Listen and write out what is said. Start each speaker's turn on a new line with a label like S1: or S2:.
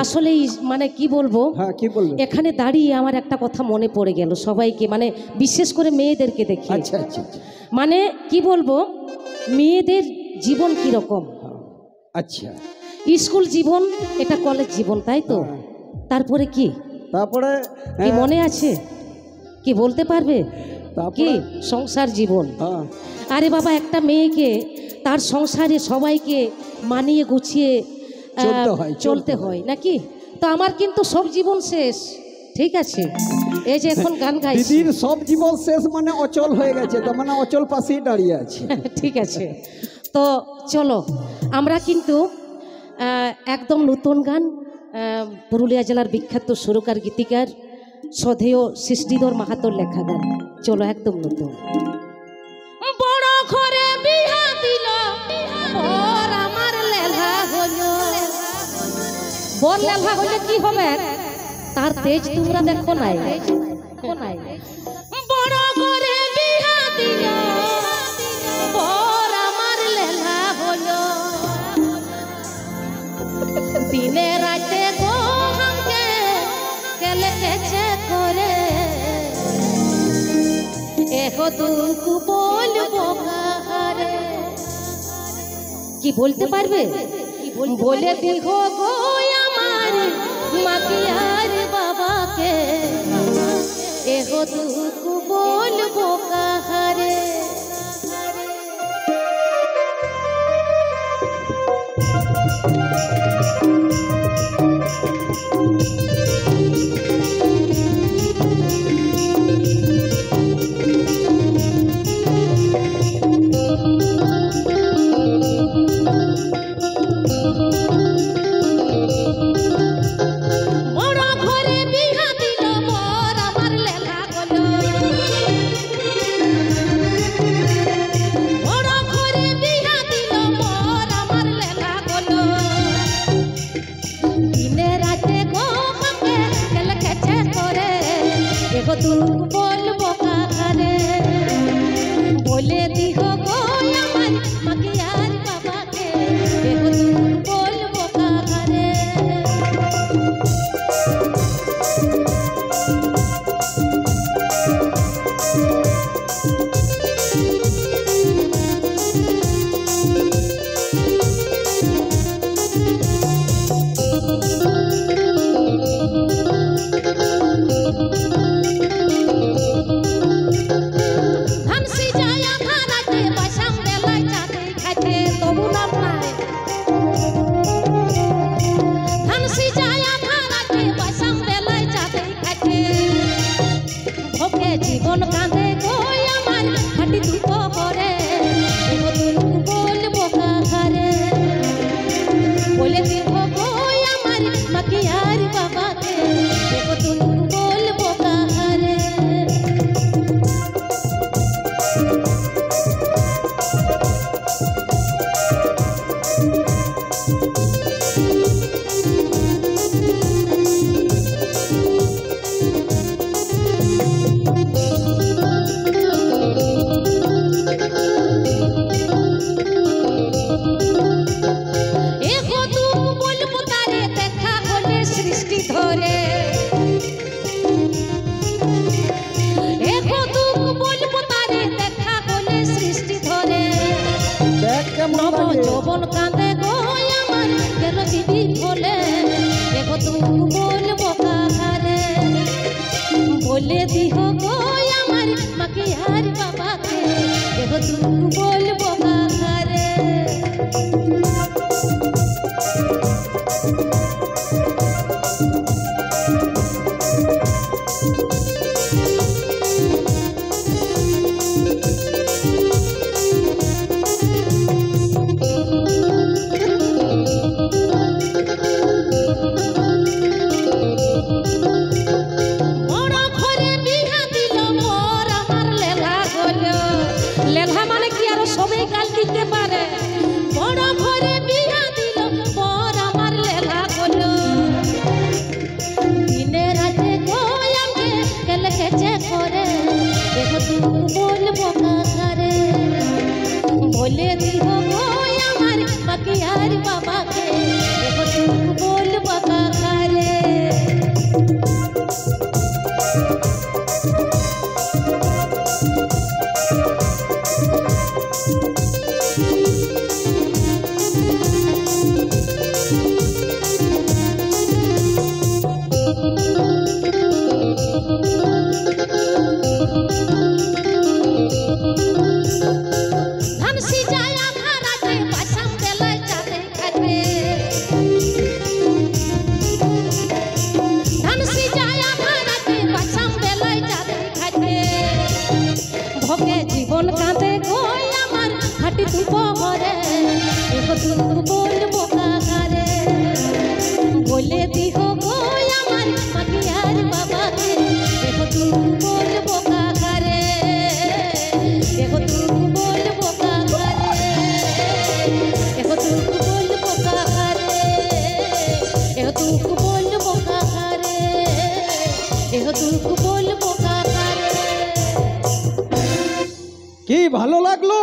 S1: আসলে মানে কি বলবো,
S2: হ্যাঁ কি বলবো,
S1: এখানে দাঁড়িয়ে আমার একটা কথা মনে পড়ে গেল সবাইকে, মানে বিশেষ করে মেয়েদেরকে দেখি।
S2: আচ্ছা আচ্ছা
S1: মানে কি বলবো, মেয়েদের জীবন কি রকম,
S2: আচ্ছা
S1: স্কুল জীবন, এটা কলেজ জীবন, তাই তো? তারপরে কি,
S2: তারপরে
S1: কি মনে আছে, কি বলতে পারবে? কি
S2: তারপরে
S1: সংসার জীবন।
S2: হ্যাঁ
S1: আরে বাবা, একটা মেয়েকে তার সংসারে সবাইকে মানিয়ে গুছিয়ে চলতে হয় নাকি? তো আমার কিন্তু সব জীবন শেষ, ঠিক আছে, এই যে এখন গান গাইছি।
S2: দিদির সব জীবন শেষ মানে অচল হয়ে গেছে, তার মানে অচল পাশেই দাঁড়িয়ে আছে।
S1: ঠিক আছে, তো চলো আমরা কিন্তু একদম নতুন গান, পুরুলিয়া জেলার বিখ্যাত সুরকার গীতিকার শ্রদ্ধেয় সৃষ্টিধর মাহাতোর লেখা গান, চলো একদম নতুন। বড় ঘরে বিয়া দিল বর আমার লেলা হইল, বর লেলা হইলে কি হবে, তার তেজ তোমরা দেখো নাই। বড় ঘরে বিয়া দিল বর আমার লেলা হইল, দিনে রাতে গো হামকে কেলে কেছে করে, এহ দুঃখ বলবো কাহারে। কি বলতে পারবে, বলে দেখো গো আমার মাকে আর বাবাকে, এহ দুঃখ বলবো কাহারে। বলবো কাহারে, বলে দিহ গো আমার মাকে আর বাবাকে, বলবো কাহারে। জীবন কাঁদে গো আমার হাঁটি দুঃখ করে, বলবো কাহারে, বলে দিব গো আমার মাকে আর বাবাকে, বলবো কাহারে। যৌবন কাঁদে গো আমার কেন দিদি বলে, দেখো তুমি বলবো কাহারে, বলে দিহ গো আমার মাকে আর বাবাকে, দেখো তুমি বলবো কাহারে। বলবো কাহারে, বলে দিহ গো আমার মাকে আর বাবাকে, বলবো কাহারে। ধান সিজায় আধা রাতে বাসাম বেলায় চাঁদে খাইবে ধান সিজায় আধা রাতে বাসাম বেলায় চাঁদে খাইবে ভোগে জীবন কাঁদে গো আমার খাটি তুপ ঘরে একটু বলবো কাকারে বলে দিহ গো আমার মাটিয়ার বাবাকে একটু বলবো কাকারে একটু বলবো কাকারে একটু বলবো কাকারে একটু বলবো কাকারে একটু বলবো কাকারে।
S2: কি ভালো লাগলো?